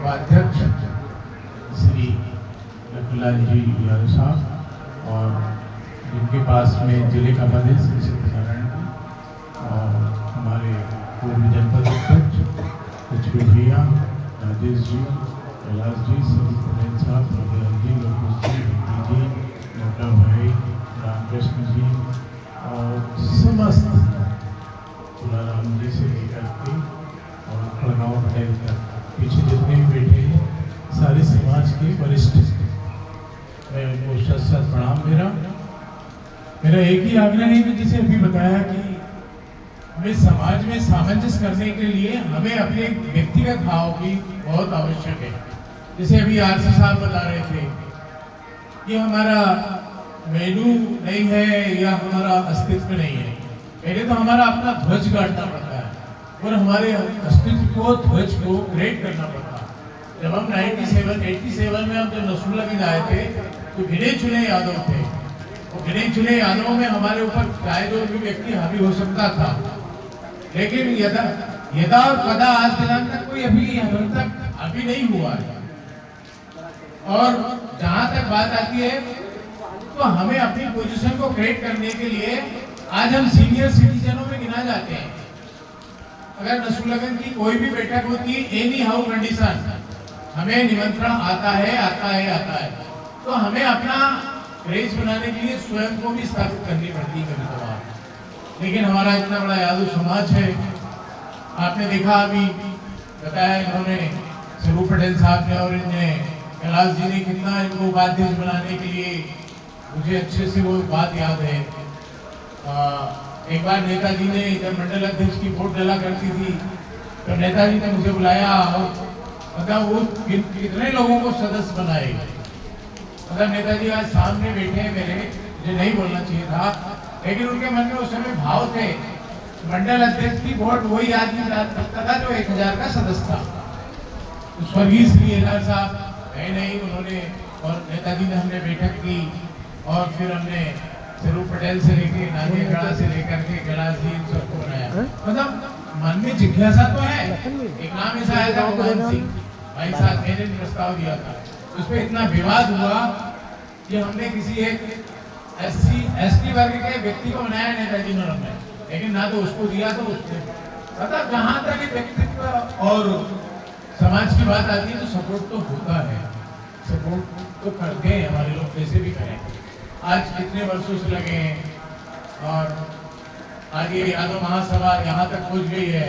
उपाध्यक्ष श्री लखनलाल जी यादव साहब और जिनके पास में जिले का पद है श्री सत्यनारायण जी और हमारे पूर्व जनपद अध्यक्ष लक्ष्मी भैया, राजेश जी, कैलाश जी, सभी पटेल साहब, प्रज्ञान जी, लोकेश जी, भक्ति जी, मोटा भाई, रामकृष्ण जी और समस्त तुलाराम जी से लेकर के और प्रणव पटेल तक पीछे जितने भी बैठे हैं सारे समाज के वरिष्ठ, मैं उनको सत प्रणाम। मेरा एक ही आग्रह है कि जिसे अभी बताया कि हमें समाज में सामंजस्य करने के लिए हमें अपने व्यक्तिगत भाव की बहुत आवश्यक है। जैसे अभी आरसी साहब बता रहे थे कि हमारा मेनू नहीं है या हमारा अस्तित्व नहीं है, पहले तो हमारा अपना ध्वज गाड़ना पड़ता है और हमारे अस्तित्व को, ध्वज को क्रिएट करना पड़ता है। जब हम 87 में हम जब नसरुल्लाह आए थे तो गिने चुने यादव थे, वो गिने चुने यादवों में हमारे ऊपर शायद जो भी व्यक्ति हावी हो सकता था, लेकिन यदा और कदा आज दिनांक तक कोई अभी नहीं हुआ है। और जहां तक बात आती है तो हमें अपनी पोजीशन को क्रिएट करने के लिए आज हम सीनियर सिटीजनों में गिना जाते हैं। अगर नसरुल्लाह की कोई भी बैठक होती है, एनी हाउ कंडीशन, हमें निमंत्रण आता है, तो हमें अपना क्रेज बनाने के लिए स्वयं को भी स्थापित करनी पड़ती है कभी कभार। लेकिन हमारा इतना बड़ा यादव समाज है, आपने देखा अभी बताया इन्होंने स्वरूप पटेल साहब ने और इनने कैलाश जी ने कितना इनको उपाध्यक्ष बनाने के लिए, मुझे अच्छे से वो बात याद है। एक बार नेताजी ने जब मंडल अध्यक्ष की वोट डला करती थी तो नेताजी ने मुझे बुलाया और मतलब वो कितने लोगों को सदस्य बनाए। मतलब नेताजी आज सामने बैठे हैं मेरे, मुझे नहीं बोलना चाहिए था, लेकिन उनके मन में उस समय भाव थे। मंडल अध्यक्ष की वोट वही आदमी रखता था जो 1000 का सदस्य था। तो स्वर्गीय श्री एलआर साहब नहीं उन्होंने और नेताजी ने हमने बैठक की और फिर हमने स्वरूप पटेल से लेके नाजिया से लेकर के कैलाश जी सबको बनाया। मतलब मन में जिज्ञासा तो है। एक नाम ऐसा आया था भगवान सिंह भाई साहब, मैंने प्रस्ताव दिया था, उस पर इतना विवाद हुआ कि हमने किसी एक एसटी वर्ग के व्यक्ति को बनाया नेताजी ने, लेकिन ना तो उसको दिया तो उसने। मतलब जहाँ तक व्यक्तित्व और समाज की बात आती है तो सपोर्ट तो होता है, सपोर्ट तो करते हैं हमारे लोग, कैसे भी करें। आज कितने वर्षों से लगे हैं और आज ये यादव महासभा यहाँ तक पहुँच गई है।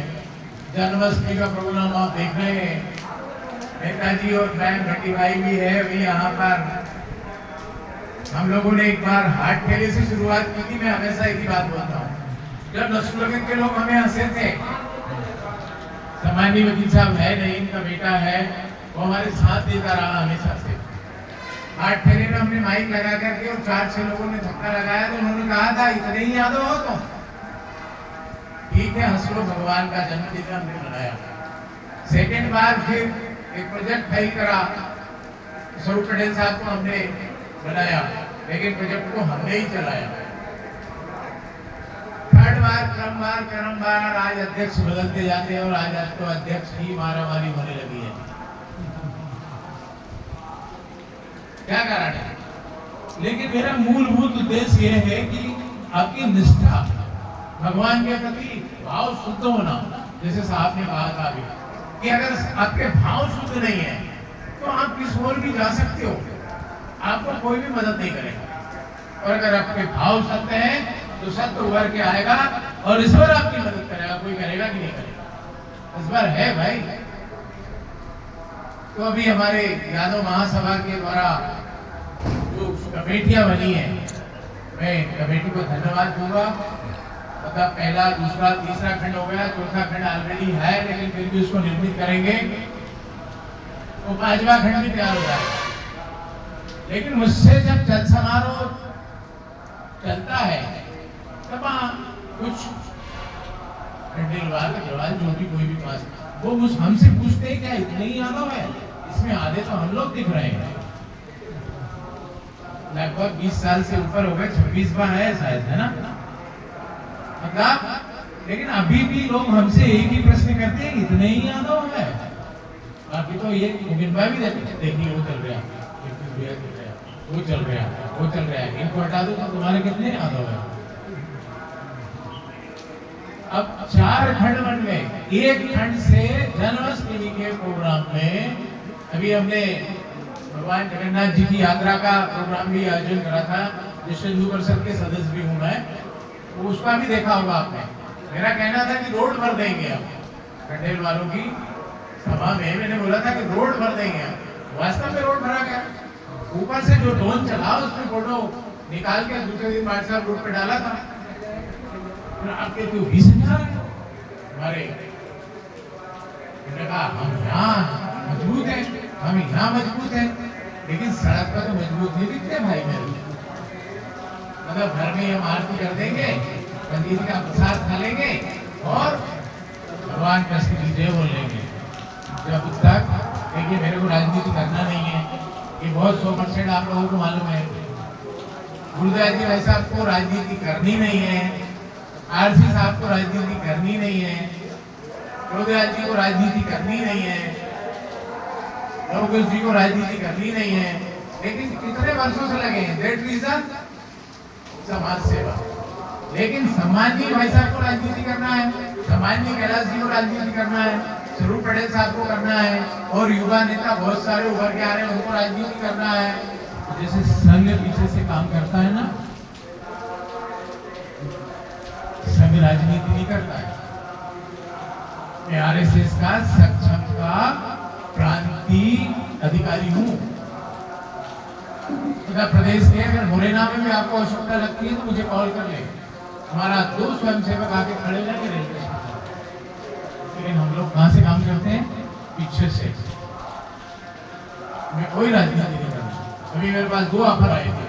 जन्माष्टमी का प्रोग्राम आप देख रहे हैं, नेताजी और बहन भट्टी भाई भी है अभी यहाँ पर। हम लोगों ने एक बार हाट ठेले से शुरुआत की थी। मैं हमेशा एक ही बात बोलता हूँ, जब नसरुल्लाह के लोग हमें हंसे थे, सामान्य वकील साहब है नहीं, इनका बेटा है, वो हमारे साथ देता रहा हमेशा से। हाट ठेले में हमने माइक लगा करके और 4-6 लोगों ने धक्का लगाया तो उन्होंने कहा था इतने ही यादव हो तुम, ठीक है हंस लो, भगवान का जन्मदिन हमने मनाया। सेकेंड बार फिर एक प्रोजेक्ट फाइल करा, स्वरूप पटेल साहब को हमने बनाया, लेकिन प्रोजेक्ट को हमने ही चलाया। थर्ड बार क्रमवार आज अध्यक्ष बदलते जाते हैं और आज तो अध्यक्ष की मारामारी होने लगी है। क्या कारण है? लेकिन मेरा मूलभूत उद्देश्य यह है कि आपकी निष्ठा, भगवान के प्रति भाव शुद्ध होना। जैसे साहब ने कहा था अभी कि अगर आपके भाव शुद्ध नहीं है तो आप किस ओर भी जा सकते हो, आपको कोई भी मदद नहीं करेगा। और अगर आपके भाव सत्य हैं तो सत्य उभर के आएगा और ईश्वर आपकी मदद करेगा। कोई करेगा कि नहीं करेगा? ईश्वर है भाई। तो अभी हमारे यादव महासभा के द्वारा जो कमेटियां बनी है, मैं कमेटी को धन्यवाद दूंगा। मतलब पहला, दूसरा, तीसरा खंड हो गया, चौथा खंड ऑलरेडी है, लेकिन फिर भी उसको निर्मित करेंगे तो 5वां खंड भी तैयार हो जाएगा। लेकिन मुझसे जब जल समारोह चलता है तब कुछ खंडेलवाल जो भी कोई भी पास वो हमसे पूछते हैं क्या इतने ही यादव है? इसमें आधे तो हम लोग दिख रहे हैं। लगभग 20 साल से ऊपर हो गए, 26वां है शायद, है ना? मतलब लेकिन अभी भी लोग हमसे एक ही प्रश्न करते हैं, इतने ही यादव है? बाकी तो ये मुगिनबा भी देखिए वो चल रहा, वो चल रहा, वो चल रहा है। इनको हटा दो तो तुम्हारे कितने यादव है। अब 4 खंड बन गए। एक खंड से जन्माष्टमी के प्रोग्राम में अभी हमने भगवान जगन्नाथ जी की यात्रा का प्रोग्राम भी आयोजन करा था, जिसमें हिंदू परिषद के सदस्य भी हूं मैं, तो उसका भी देखा होगा आपने। मेरा कहना था कि रोड भर देंगे हम कंडेल वालों की सभा में, मैंने बोला था कि रोड भर देंगे हम। वास्तव में रोड भरा गया। ऊपर से जो ड्रोन चला उसमें फोटो निकाल के दूसरे दिन व्हाट्सएप ग्रुप पे डाला था। आपके तो 20,000 हमारे, कहा हम यहाँ मजबूत हैं, हम यहाँ मजबूत हैं, लेकिन सड़क पर तो मजबूत नहीं दिखते भाई मेरे। मतलब घर में हम आरती कर देंगे, पंडित का प्रसाद खा लेंगे और भगवान कृष्ण की जय बोल लेंगे। जब तक देखिए मेरे को राजनीति करना नहीं है, ये बहुत 100% आप लोगों को मालूम है। गुरुदयाल जी भाई साहब को राजनीति करनी नहीं है, आरसी साहब को राजनीति करनी नहीं है, गुरुदयाल जी को राजनीति करनी नहीं है, लोकेश जी को राजनीति करनी नहीं है, लेकिन कितने वर्षों से लगे हैं। दैट रीजन समाज सेवा। लेकिन सम्मान जी भाई साहब को राजनीति करना है, सम्मान जी कैलाश जी को राजनीति करना है, स्वरूप पटेल साहब को करना है, और युवा नेता बहुत सारे उभर के आ रहे हैं, उनको राजनीति करना है। जैसे संघ पीछे से काम करता है ना, संघ राजनीति नहीं करता है। मैं आरएसएस का सक्षम का प्रांतीय अधिकारी हूँ। उत्तर प्रदेश के अगर मुरैना में भी आपको आवश्यकता लगती है तो मुझे कॉल कर ले। हमारा 2 स्वयंसेवक आके खड़े रहेंगे रेलवे स्टेशन। लेकिन हम लोग कहाँ से काम करते हैं? पीछे से। मैं कोई राजनीति नहीं करता। अभी मेरे पास 2 ऑफर आए थे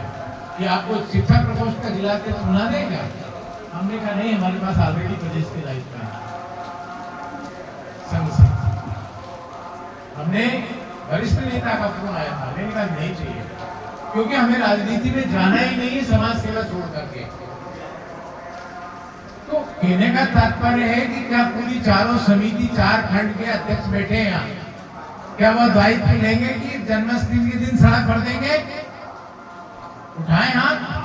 कि आपको शिक्षा प्रकोष्ठ का जिला के सुना देगा। हमने कहा नहीं, हमारे पास ऑलरेडी प्रदेश के दायित्व है संघ से। हमने वरिष्ठ नेता का फोन आया था, मैंने कहा नहीं चाहिए, क्योंकि हमें राजनीति में जाना ही नहीं है समाज सेवा छोड़ करके। तो कहने का तात्पर्य है कि क्या पूरी चारों समिति 4 खंड के अध्यक्ष बैठे हैं यहाँ, क्या वो दायित्व लेंगे कि जन्माष्टमी के दिन सड़क भर देंगे? उठाएं हाथ।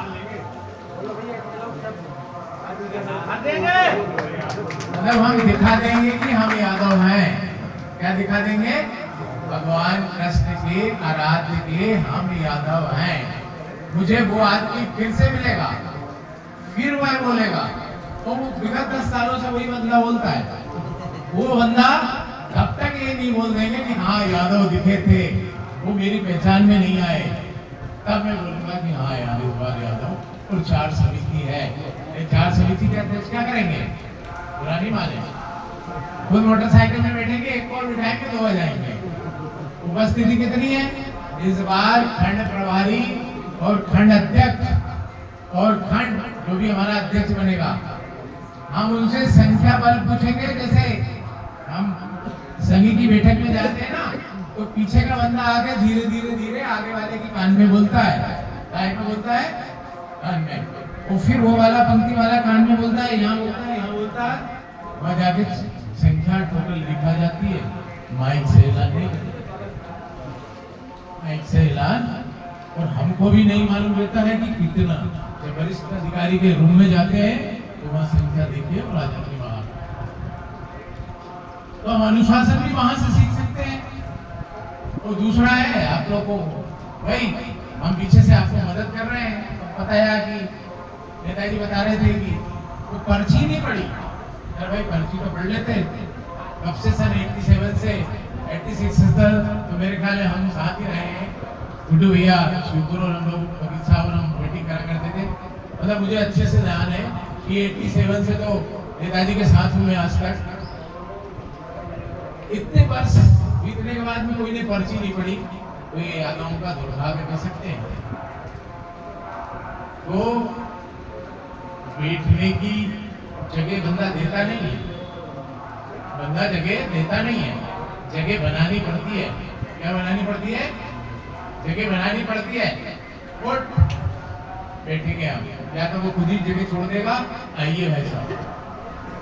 मतलब हम दिखा देंगे कि हम यादव हैं। क्या दिखा देंगे? भगवान कृष्ण के आराध्य के हम यादव हैं। मुझे वो आदमी फिर से मिलेगा, फिर वह बोलेगा, तो वो विगत 10 सालों से वही बंदा बोलता है। वो बंदा तब तक ये नहीं बोल देंगे कि हाँ यादव दिखे थे, वो मेरी पहचान में नहीं आए, तब मैं बोलूंगा कि हाँ यार इस बार यादव। और 4 समिति है, 4 समिति के अध्यक्ष क्या करेंगे? बुरा नहीं माने, खुद मोटरसाइकिल में बैठेंगे, एक और बिठाएंगे, 2 आ जाएंगे। उपस्थिति कितनी है इस बार? खंड प्रभारी और खंड अध्यक्ष और खंड जो भी हमारा अध्यक्ष बनेगा, हम उनसे संख्या बल पूछेंगे। जैसे हम संघ की बैठक में जाते हैं ना, तो पीछे का बंदा आगे धीरे धीरे धीरे आगे वाले के कान में बोलता है, कान में बोलता है, कान में, और फिर वो वाला पंक्ति वाला कान में बोलता है, यहाँ बोलता है, यहाँ बोलता है, वहां जाके संख्या टोटल लिखा जाती है। माइक से ऐलान नहीं करते, माइक से ऐलान, और हमको भी नहीं मालूम रहता है कि कितना। जब वरिष्ठ अधिकारी के रूम में जाते हैं तो वहां संख्या देखिए और आ जाती है बाहर। तो हम अनुशासन भी वहां से सीख सकते हैं। और दूसरा है आप लोग को, भाई हम पीछे से आपको मदद कर रहे हैं। तो पता है कि नेताजी बता रहे थे कि वो पर्ची नहीं पड़ी। अरे भाई पर्ची तो पढ़ लेते, कब से सन 87 से 86 तक तो मेरे ख्याल में हम साथ ही रहे हैं। गुड्डू भैया, शिवपुर और हम लोग कबीर साहब और हम मीटिंग करा करते थे। मतलब मुझे अच्छे से ध्यान है कि 87 से तो नेताजी के साथ हूँ मैं आज तक। इतने वर्ष बीतने के बाद में कोई ने पर्ची नहीं पड़ी, तो ये यादवों का दुर्भाग्य कह सकते हैं। तो बैठने की जगह बंदा देता नहीं है, बंदा जगह देता नहीं है, जगह बनानी पड़ती है। क्या बनानी पड़ती है? जगह बनानी पड़ती है। और बैठेंगे हम, या तो वो खुद ही जगह छोड़ देगा, आइए भाई साहब,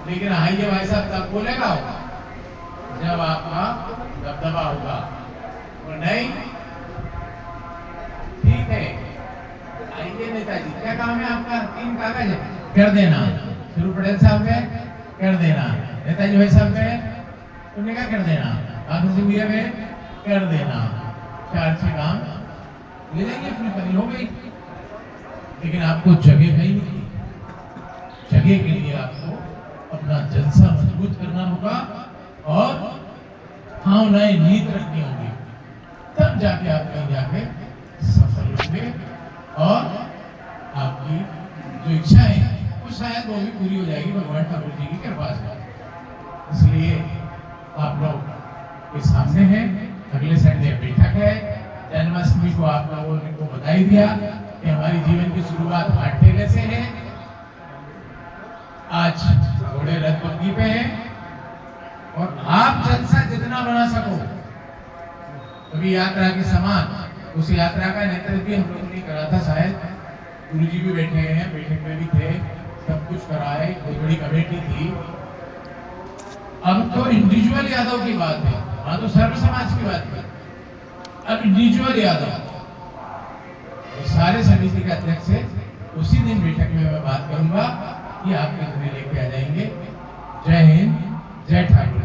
लेकिन आइए भाई साहब तब बोलेगा जब आपका दबदबा होगा, और नहीं ठीक है। आइए नेताजी, क्या काम है आपका? 3 कागज कर देना। शुरू पटेल साहब गए, कर देना। नेताजी भाई साहब गए, उन्होंने क्या कर देना। आखिर सिंह भैया गए, कर देना। 4-6 काम ले जाएंगे, अपनी पनी हो गई। लेकिन आपको जगह नहीं मिली। जगह के लिए आपको अपना जलसा मजबूत करना होगा और भावनाएं नीत रखनी होगी, तब जाके आप कहीं जाके सफल होंगे और आपकी जो इच्छाएं वो शायद वो भी पूरी हो जाएगी भगवान ठाकुर जी की कृपा से। इसलिए आप लोग के सामने है, अगले संडे बैठक है। जन्माष्टमी को आप लोगों ने को बधाई दिया कि हमारी जीवन की शुरुआत हाथ ठेले से है। आज घोड़े रथ बग्गी पे है और आप जलसा जितना बना सको, कभी यात्रा के समान उस यात्रा का नेतृत्व भी हम लोगों ने करा था। शायद गुरु जी भी बैठे हैं, बैठक में भी थे, सब कुछ करा है, कोई बड़ी कमेटी थी। अब तो इंडिविजुअल यादव की बात है, वहां तो सर्व समाज की बात है। अब इंडिविजुअल यादव सारे समिति के अध्यक्ष से उसी दिन बैठक में मैं बात करूंगा कि आप कितने लेके आ जाएंगे। जय हिंद, जय ठाकुर।